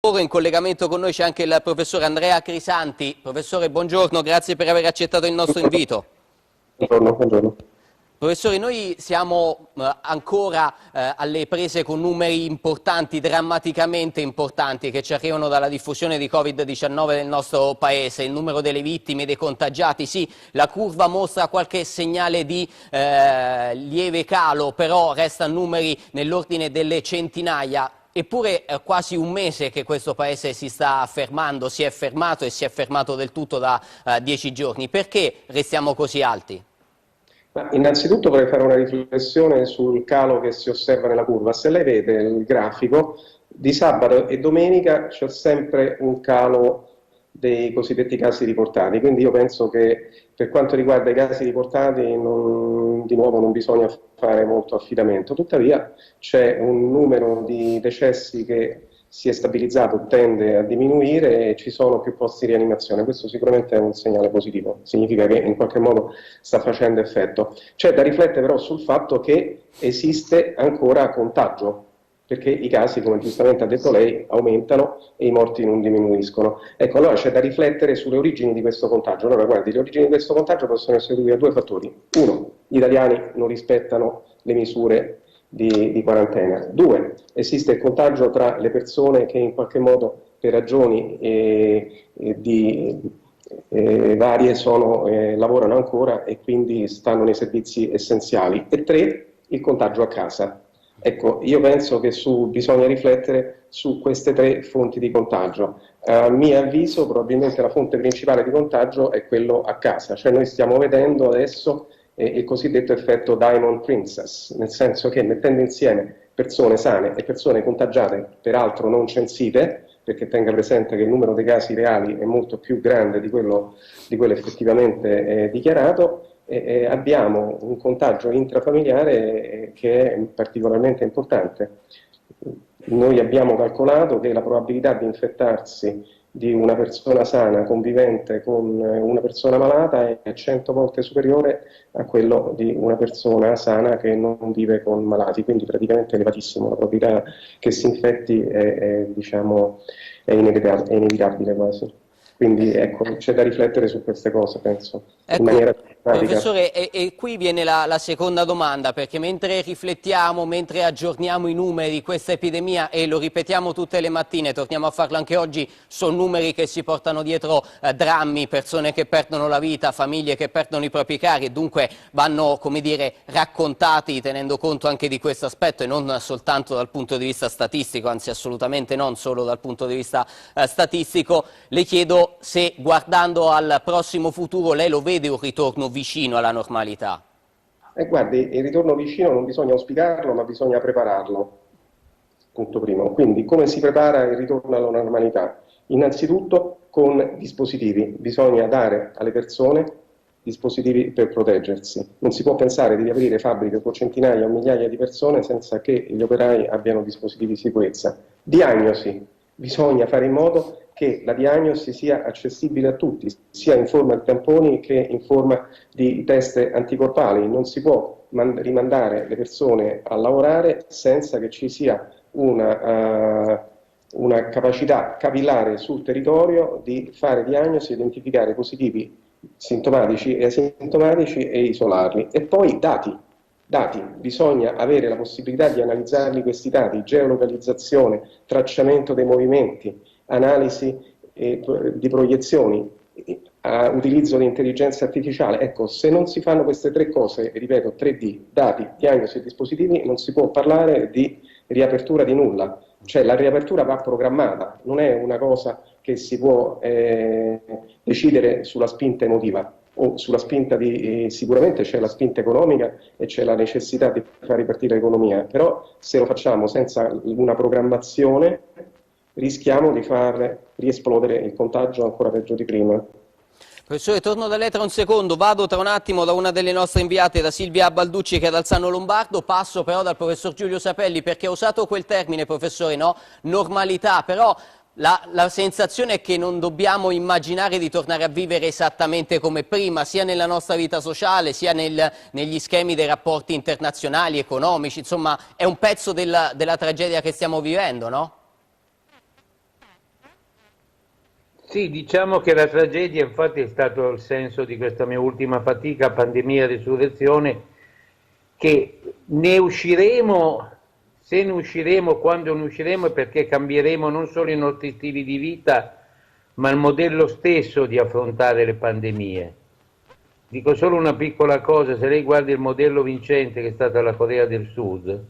In collegamento con noi c'è anche il professore Andrea Crisanti. Professore, buongiorno, grazie per aver accettato il nostro invito. Buongiorno. Professore, noi siamo ancora alle prese con numeri importanti, drammaticamente importanti, che ci arrivano dalla diffusione di Covid-19 nel nostro Paese. Il numero delle vittime, dei contagiati, sì, la curva mostra qualche segnale di lieve calo, però restano numeri nell'ordine delle centinaia. Eppure è quasi un mese che questo Paese si sta fermando, si è fermato e si è fermato del tutto da 10 giorni. Perché restiamo così alti? Ma innanzitutto vorrei fare una riflessione sul calo che si osserva nella curva. Se lei vede il grafico, di sabato e domenica c'è sempre un calo dei cosiddetti casi riportati, quindi io penso che per quanto riguarda i casi riportati di nuovo non bisogna fare molto affidamento, tuttavia c'è un numero di decessi che si è stabilizzato, tende a diminuire e ci sono più posti di rianimazione. Questo sicuramente è un segnale positivo, significa che in qualche modo sta facendo effetto. C'è da riflettere però sul fatto che esiste ancora contagio, perché i casi, come giustamente ha detto lei, aumentano e i morti non diminuiscono. Ecco, allora c'è da riflettere sulle origini di questo contagio. Allora, guardi, le origini di questo contagio possono essere dovute a due fattori. Uno, gli italiani non rispettano le misure di quarantena. Due, esiste il contagio tra le persone che in qualche modo per ragioni varie lavorano ancora e quindi stanno nei servizi essenziali. E tre, il contagio a casa. Ecco, io penso che bisogna riflettere su queste tre fonti di contagio. A mio avviso, probabilmente la fonte principale di contagio è quello a casa, cioè noi stiamo vedendo adesso il cosiddetto effetto Diamond Princess, nel senso che mettendo insieme persone sane e persone contagiate, peraltro non censite, perché tenga presente che il numero dei casi reali è molto più grande di quello effettivamente dichiarato, abbiamo un contagio intrafamiliare che è particolarmente importante. Noi abbiamo calcolato che la probabilità di infettarsi di una persona sana convivente con una persona malata è 100 volte superiore a quello di una persona sana che non vive con malati, quindi praticamente elevatissimo. La probabilità che si infetti diciamo, è inevitabile quasi. Quindi ecco, c'è da riflettere su queste cose, penso, in maniera pratica. Professore, e qui viene la seconda domanda, perché mentre riflettiamo, mentre aggiorniamo i numeri di questa epidemia, e lo ripetiamo tutte le mattine, torniamo a farlo anche oggi, sono numeri che si portano dietro drammi, persone che perdono la vita, famiglie che perdono i propri cari, e dunque vanno, come dire, raccontati tenendo conto anche di questo aspetto e non soltanto dal punto di vista statistico, anzi assolutamente non solo dal punto di vista statistico. Le chiedo se, guardando al prossimo futuro, lei lo vede un ritorno vicino alla normalità? Guardi, il ritorno vicino non bisogna auspicarlo, ma bisogna prepararlo, punto primo. Quindi come si prepara il ritorno alla normalità? Innanzitutto con dispositivi, bisogna dare alle persone dispositivi per proteggersi. Non si può pensare di riaprire fabbriche con centinaia o migliaia di persone senza che gli operai abbiano dispositivi di sicurezza. Diagnosi, bisogna fare in modo che la diagnosi sia accessibile a tutti, sia in forma di tamponi che in forma di test anticorpali. Non si può rimandare le persone a lavorare senza che ci sia una capacità capillare sul territorio di fare diagnosi, identificare positivi sintomatici e asintomatici e isolarli. E poi dati, bisogna avere la possibilità di analizzarli questi dati, geolocalizzazione, tracciamento dei movimenti, analisi di proiezioni, utilizzo di intelligenza artificiale. Ecco, se non si fanno queste tre cose, ripeto, 3D, dati, diagnosi e dispositivi, non si può parlare di riapertura di nulla. Cioè la riapertura va programmata, non è una cosa che si può decidere sulla spinta emotiva o sulla spinta sicuramente c'è la spinta economica e c'è la necessità di far ripartire l'economia, però se lo facciamo senza una programmazione rischiamo di far riesplodere il contagio ancora peggio di prima. Professore, torno da lei tra un secondo, vado tra un attimo da una delle nostre inviate, da Silvia Balducci che è ad Alzano Lombardo, passo però dal professor Giulio Sapelli perché ha usato quel termine, professore, no? Normalità, però la sensazione è che non dobbiamo immaginare di tornare a vivere esattamente come prima, sia nella nostra vita sociale, sia negli schemi dei rapporti internazionali, economici, insomma è un pezzo della tragedia che stiamo vivendo, no? Sì, diciamo che la tragedia infatti è stato il senso di questa mia ultima fatica, pandemia, risurrezione, che ne usciremo, se ne usciremo, quando ne usciremo, è perché cambieremo non solo i nostri stili di vita, ma il modello stesso di affrontare le pandemie. Dico solo una piccola cosa, se lei guarda il modello vincente che è stata la Corea del Sud,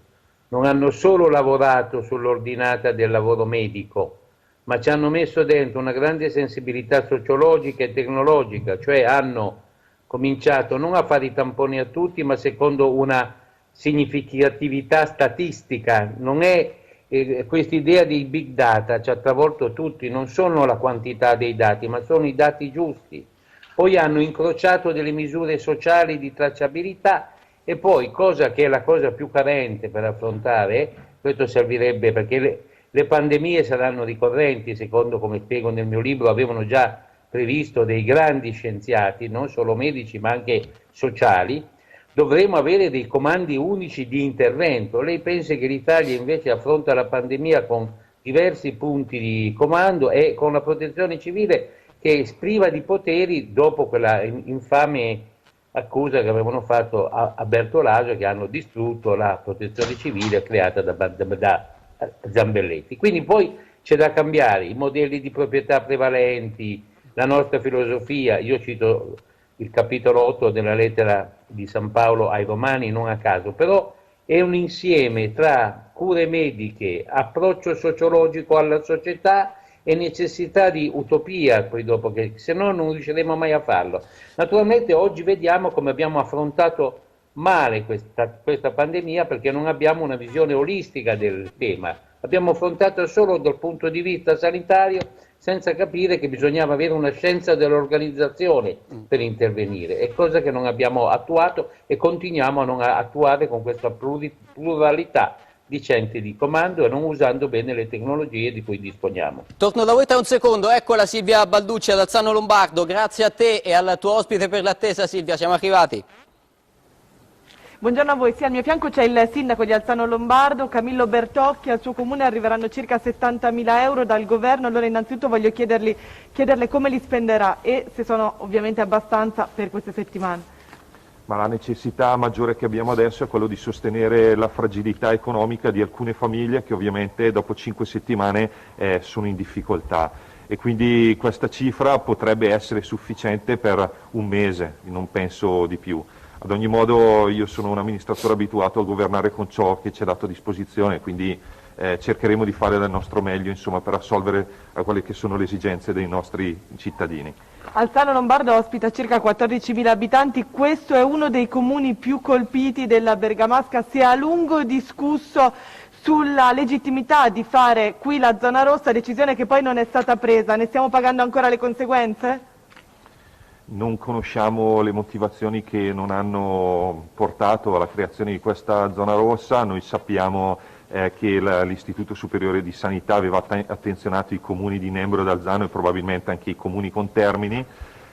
non hanno solo lavorato sull'ordinata del lavoro medico, ma ci hanno messo dentro una grande sensibilità sociologica e tecnologica, cioè hanno cominciato non a fare i tamponi a tutti, ma secondo una significatività statistica. Non è questa idea di big data ci ha travolto tutti, non sono la quantità dei dati, ma sono i dati giusti. Poi hanno incrociato delle misure sociali di tracciabilità e poi, cosa che è la cosa più carente per affrontare, questo servirebbe perché le pandemie saranno ricorrenti, secondo come spiego nel mio libro, avevano già previsto dei grandi scienziati, non solo medici ma anche sociali, dovremo avere dei comandi unici di intervento. Lei pensa che l'Italia invece affronta la pandemia con diversi punti di comando e con la protezione civile che è priva di poteri dopo quella infame accusa che avevano fatto a Bertolaso, che hanno distrutto la protezione civile creata da Zambelletti. Quindi poi c'è da cambiare i modelli di proprietà prevalenti, la nostra filosofia. Io cito il capitolo 8 della lettera di San Paolo ai Romani non a caso, però è un insieme tra cure mediche, approccio sociologico alla società e necessità di utopia, poi dopo, che se no non riusciremo mai a farlo. Naturalmente oggi vediamo come abbiamo affrontato male questa pandemia perché non abbiamo una visione olistica del tema, abbiamo affrontato solo dal punto di vista sanitario senza capire che bisognava avere una scienza dell'organizzazione per intervenire, è cosa che non abbiamo attuato e continuiamo a non attuare con questa pluralità di centri di comando e non usando bene le tecnologie di cui disponiamo. Torno da voi tra un secondo, eccola Silvia Balducci ad Alzano Lombardo, grazie a te e al tuo ospite per l'attesa. Silvia, siamo arrivati. Buongiorno a voi, sì, al mio fianco c'è il sindaco di Alzano Lombardo, Camillo Bertocchi. Al suo comune arriveranno circa 70.000 euro dal governo. Allora innanzitutto voglio chiederle come li spenderà e se sono ovviamente abbastanza per queste settimane. Ma la necessità maggiore che abbiamo adesso è quello di sostenere la fragilità economica di alcune famiglie che ovviamente dopo 5 settimane sono in difficoltà e quindi questa cifra potrebbe essere sufficiente per un mese, non penso di più. Ad ogni modo io sono un amministratore abituato a governare con ciò che ci è dato a disposizione, quindi cercheremo di fare del nostro meglio, insomma, per assolvere a quelle che sono le esigenze dei nostri cittadini. Alzano Lombardo ospita circa 14.000 abitanti, questo è uno dei comuni più colpiti della Bergamasca. Si è a lungo discusso sulla legittimità di fare qui la zona rossa, decisione che poi non è stata presa. Ne stiamo pagando ancora le conseguenze? Non conosciamo le motivazioni che non hanno portato alla creazione di questa zona rossa, noi sappiamo che l'Istituto Superiore di Sanità aveva attenzionato i comuni di Nembro ed Alzano e probabilmente anche i comuni contermini.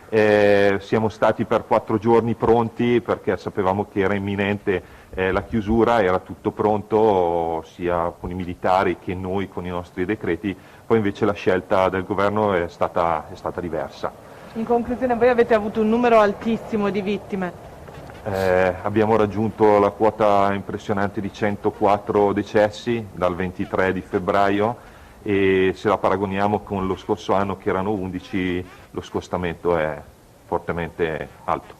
Siamo stati per 4 giorni pronti perché sapevamo che era imminente la chiusura, era tutto pronto sia con i militari che noi con i nostri decreti, poi invece la scelta del governo è stata diversa. In conclusione, voi avete avuto un numero altissimo di vittime. Abbiamo raggiunto la quota impressionante di 104 decessi dal 23 di febbraio e se la paragoniamo con lo scorso anno che erano 11, lo scostamento è fortemente alto.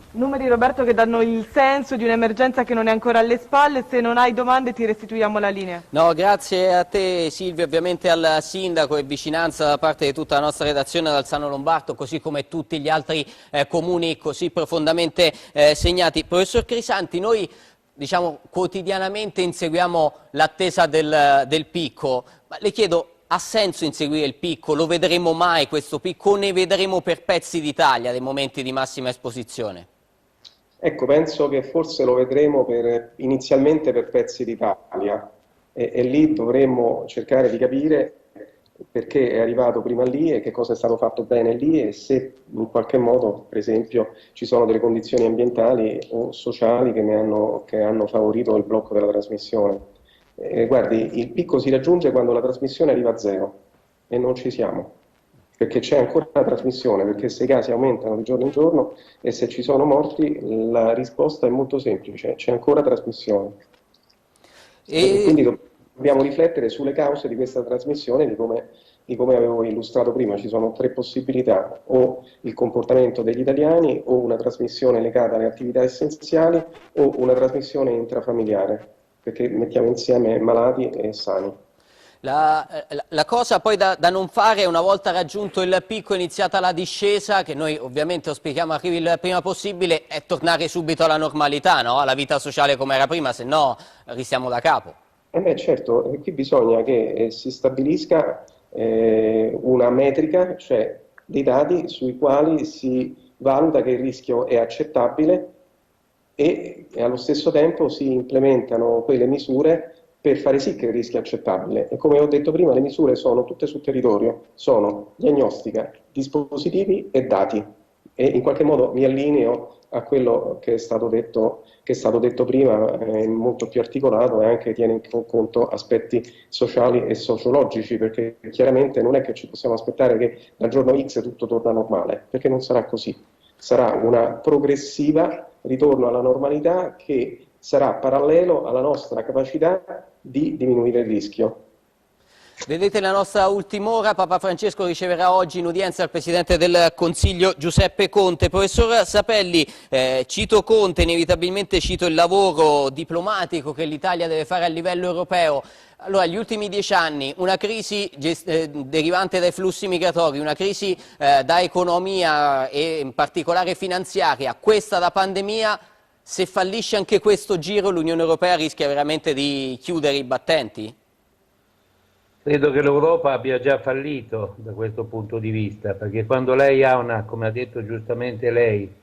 Numeri, Roberto, che danno il senso di un'emergenza che non è ancora alle spalle. Se non hai domande ti restituiamo la linea. No, grazie a te Silvia, ovviamente al sindaco e vicinanza da parte di tutta la nostra redazione ad Alzano Lombardo, così come tutti gli altri comuni così profondamente segnati. Professor Crisanti, noi diciamo quotidianamente inseguiamo l'attesa del picco, ma le chiedo, ha senso inseguire il picco? Lo vedremo mai questo picco o ne vedremo per pezzi d'Italia dei momenti di massima esposizione? Ecco, penso che forse lo vedremo inizialmente per pezzi d'Italia e lì dovremmo cercare di capire perché è arrivato prima lì e che cosa è stato fatto bene lì e se in qualche modo, per esempio, ci sono delle condizioni ambientali o sociali che hanno favorito il blocco della trasmissione. Guardi, il picco si raggiunge quando la trasmissione arriva a zero e non ci siamo. perché c'è ancora la trasmissione, perché se i casi aumentano di giorno in giorno e se ci sono morti, la risposta è molto semplice, c'è ancora trasmissione. E quindi dobbiamo riflettere sulle cause di questa trasmissione, di come avevo illustrato prima. Ci sono tre possibilità: o il comportamento degli italiani, o una trasmissione legata alle attività essenziali, o una trasmissione intrafamiliare, perché mettiamo insieme malati e sani. La cosa poi da non fare, una volta raggiunto il picco, iniziata la discesa, che noi ovviamente auspichiamo arrivi il prima possibile, è tornare subito alla normalità, no? Alla vita sociale come era prima, se no restiamo da capo. Certo, qui bisogna che si stabilisca una metrica, cioè dei dati sui quali si valuta che il rischio è accettabile e allo stesso tempo si implementano quelle misure per fare sì che il rischio è accettabile. E come ho detto prima, le misure sono tutte sul territorio, sono diagnostica, dispositivi e dati. E in qualche modo mi allineo a quello che è stato detto prima, molto più articolato, e anche tiene in conto aspetti sociali e sociologici, perché chiaramente non è che ci possiamo aspettare che dal giorno X tutto torna normale, perché non sarà così. Sarà una progressiva ritorno alla normalità che sarà parallelo alla nostra capacità di diminuire il rischio. Vedete, la nostra ultima ora, Papa Francesco riceverà oggi in udienza il Presidente del Consiglio Giuseppe Conte. Professor Sapelli, cito Conte, inevitabilmente cito il lavoro diplomatico che l'Italia deve fare a livello europeo. Allora, gli ultimi 10 anni, una crisi derivante dai flussi migratori, una crisi da economia e in particolare finanziaria, questa da pandemia. Se fallisce anche questo giro, l'Unione Europea rischia veramente di chiudere i battenti? Credo che l'Europa abbia già fallito da questo punto di vista, perché quando lei ha come ha detto giustamente lei,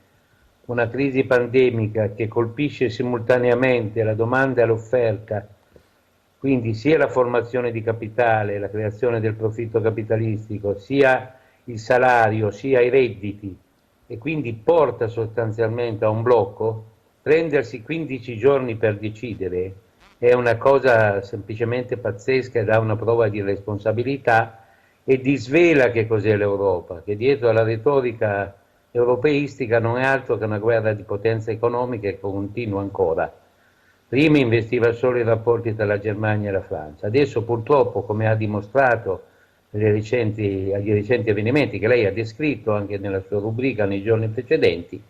una crisi pandemica che colpisce simultaneamente la domanda e l'offerta, quindi sia la formazione di capitale, la creazione del profitto capitalistico, sia il salario, sia i redditi, e quindi porta sostanzialmente a un blocco, prendersi 15 giorni per decidere è una cosa semplicemente pazzesca e dà una prova di responsabilità e disvela che cos'è l'Europa, che dietro alla retorica europeistica non è altro che una guerra di potenze economiche che continua ancora. Prima investiva solo i rapporti tra la Germania e la Francia, adesso purtroppo, come ha dimostrato agli recenti avvenimenti che lei ha descritto anche nella sua rubrica nei giorni precedenti,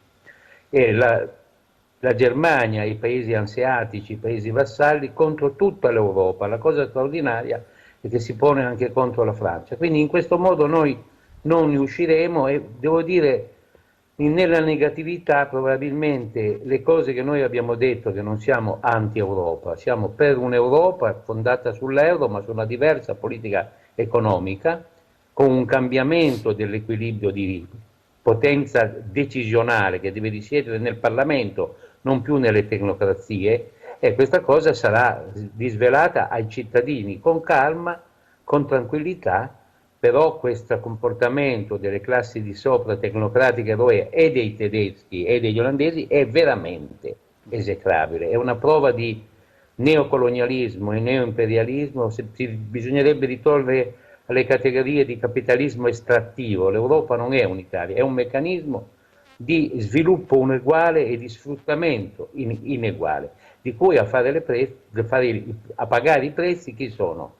la Germania, i paesi anseatici, i paesi vassalli contro tutta l'Europa. La cosa straordinaria è che si pone anche contro la Francia. Quindi in questo modo noi non ne usciremo e devo dire nella negatività probabilmente le cose che noi abbiamo detto, che non siamo anti-Europa, siamo per un'Europa fondata sull'euro ma su una diversa politica economica, con un cambiamento dell'equilibrio di potenza decisionale che deve risiedere nel Parlamento, non più nelle tecnocrazie, e questa cosa sarà disvelata ai cittadini con calma, con tranquillità, però questo comportamento delle classi di sopra tecnocratiche europee e dei tedeschi e degli olandesi è veramente esecrabile, è una prova di neocolonialismo e neoimperialismo. Bisognerebbe ritornare alle categorie di capitalismo estrattivo. L'Europa non è unitaria, è un meccanismo di sviluppo ineguale e di sfruttamento ineguale, di cui a pagare i prezzi chi sono?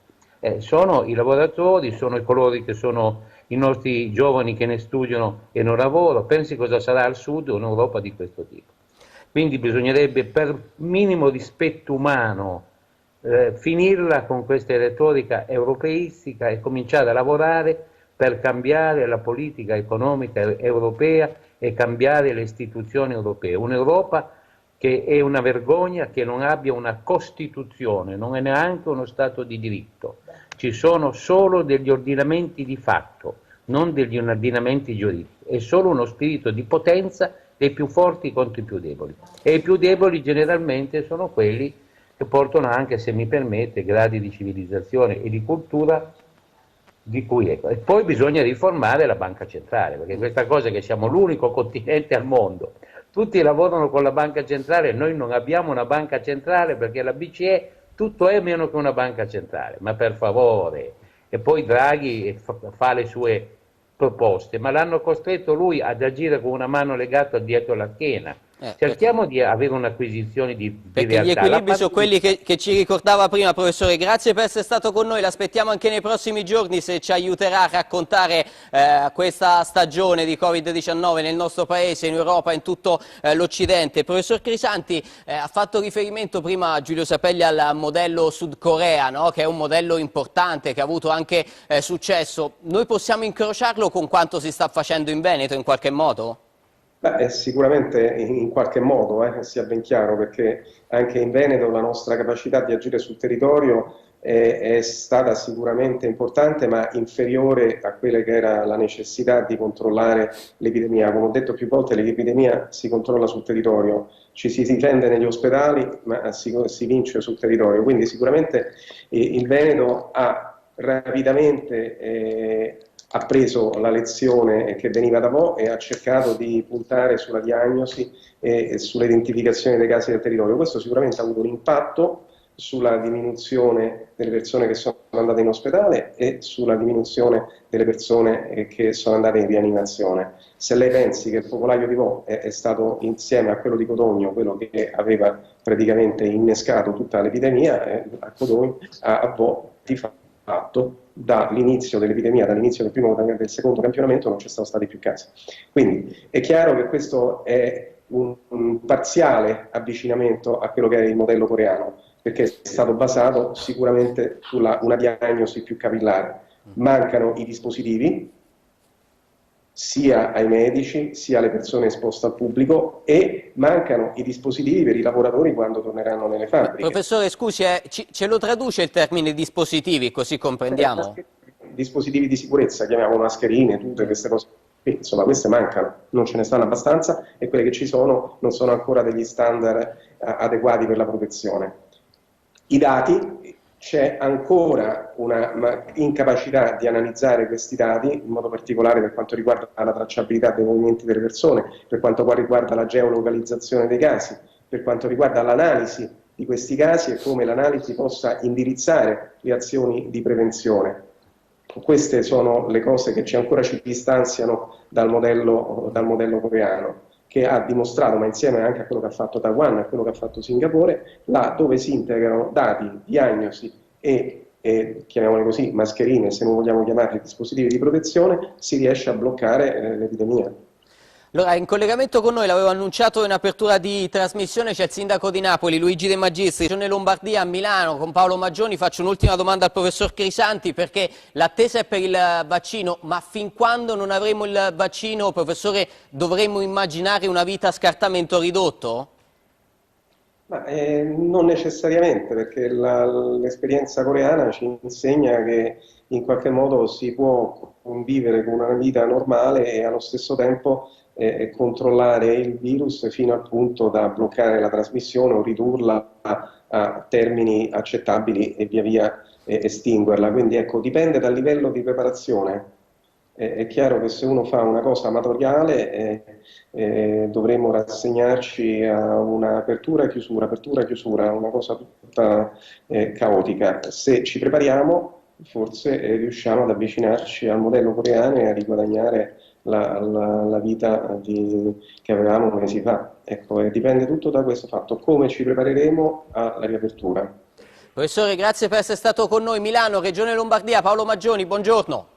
Sono i lavoratori, sono coloro che sono i nostri giovani che ne studiano e non lavorano. Pensi cosa sarà al sud un'Europa di questo tipo. Quindi bisognerebbe, per minimo rispetto umano, finirla con questa retorica europeistica e cominciare a lavorare per cambiare la politica economica europea e cambiare le istituzioni europee. Un'Europa che è una vergogna che non abbia una Costituzione, non è neanche uno Stato di diritto. Ci sono solo degli ordinamenti di fatto, non degli ordinamenti giuridici. È solo uno spirito di potenza dei più forti contro i più deboli. E i più deboli generalmente sono quelli che portano anche, se mi permette, gradi di civilizzazione e di cultura di cui ecco. E poi bisogna riformare la banca centrale, perché questa cosa che siamo l'unico continente al mondo, tutti lavorano con la banca centrale, noi non abbiamo una banca centrale perché la BCE tutto è meno che una banca centrale, ma per favore. E poi Draghi fa le sue proposte, ma l'hanno costretto lui ad agire con una mano legata dietro la schiena. Cerchiamo di avere un'acquisizione di perché realtà. gli equilibri sono quelli che ci ricordava prima, professore. Grazie per essere stato con noi, l'aspettiamo anche nei prossimi giorni se ci aiuterà a raccontare questa stagione di Covid-19 nel nostro paese, in Europa, in tutto l'Occidente. Professor Crisanti ha fatto riferimento prima Giulio Sapelli al modello Sud Corea, no? Che è un modello importante, che ha avuto anche successo. Noi possiamo incrociarlo con quanto si sta facendo in Veneto in qualche modo? Beh, sicuramente in qualche modo, sia ben chiaro, perché anche in Veneto la nostra capacità di agire sul territorio è stata sicuramente importante, ma inferiore a quella che era la necessità di controllare l'epidemia. Come ho detto più volte, l'epidemia si controlla sul territorio, ci si difende negli ospedali, ma si vince sul territorio. Quindi sicuramente il Veneto ha rapidamente ha preso la lezione che veniva da voi e ha cercato di puntare sulla diagnosi e sull'identificazione dei casi del territorio. Questo sicuramente ha avuto un impatto sulla diminuzione delle persone che sono andate in ospedale e sulla diminuzione delle persone che sono andate in rianimazione. Se lei pensi che il focolaio di Vo è stato insieme a quello di Codogno quello che aveva praticamente innescato tutta l'epidemia, a Vo di fatto dall'inizio dell'epidemia, dall'inizio del primo e del secondo campionamento non ci sono stati più casi. Quindi è chiaro che questo è un parziale avvicinamento a quello che è il modello coreano, perché è stato basato sicuramente su una diagnosi più capillare. Mancano i dispositivi sia ai medici sia alle persone esposte al pubblico e mancano i dispositivi per i lavoratori quando torneranno nelle fabbriche. Professore, scusi, ce lo traduce il termine dispositivi, così comprendiamo? Dispositivi di sicurezza, chiamiamo mascherine, tutte queste cose. Insomma, queste mancano, non ce ne stanno abbastanza e quelle che ci sono non sono ancora degli standard adeguati per la protezione. I dati, c'è ancora una incapacità di analizzare questi dati, in modo particolare per quanto riguarda la tracciabilità dei movimenti delle persone, per quanto riguarda la geolocalizzazione dei casi, per quanto riguarda l'analisi di questi casi e come l'analisi possa indirizzare le azioni di prevenzione. Queste sono le cose che ancora ci distanziano dal modello coreano, che ha dimostrato, ma insieme anche a quello che ha fatto Taiwan, a quello che ha fatto Singapore, là dove si integrano dati, diagnosi e chiamiamole così, mascherine, se non vogliamo chiamarli dispositivi di protezione, si riesce a bloccare l'epidemia. Allora, in collegamento con noi, l'avevo annunciato in apertura di trasmissione, c'è il sindaco di Napoli, Luigi De Magistris, Regione Lombardia, a Milano, con Paolo Maggioni. Faccio un'ultima domanda al professor Crisanti, perché l'attesa è per il vaccino, ma fin quando non avremo il vaccino, professore, dovremmo immaginare una vita a scartamento ridotto? Non necessariamente, perché l'esperienza coreana ci insegna che in qualche modo si può convivere con una vita normale e allo stesso tempo controllare il virus fino al punto da bloccare la trasmissione o ridurla a termini accettabili e via via estinguerla. Quindi ecco, dipende dal livello di preparazione. È chiaro che se uno fa una cosa amatoriale dovremmo rassegnarci a un'apertura e chiusura, una cosa tutta caotica. Se ci prepariamo forse riusciamo ad avvicinarci al modello coreano e a riguadagnare la vita che avevamo mesi fa. Ecco, dipende tutto da questo fatto, come ci prepareremo alla riapertura. Professore, grazie per essere stato con noi. Milano, Regione Lombardia, Paolo Maggioni, buongiorno.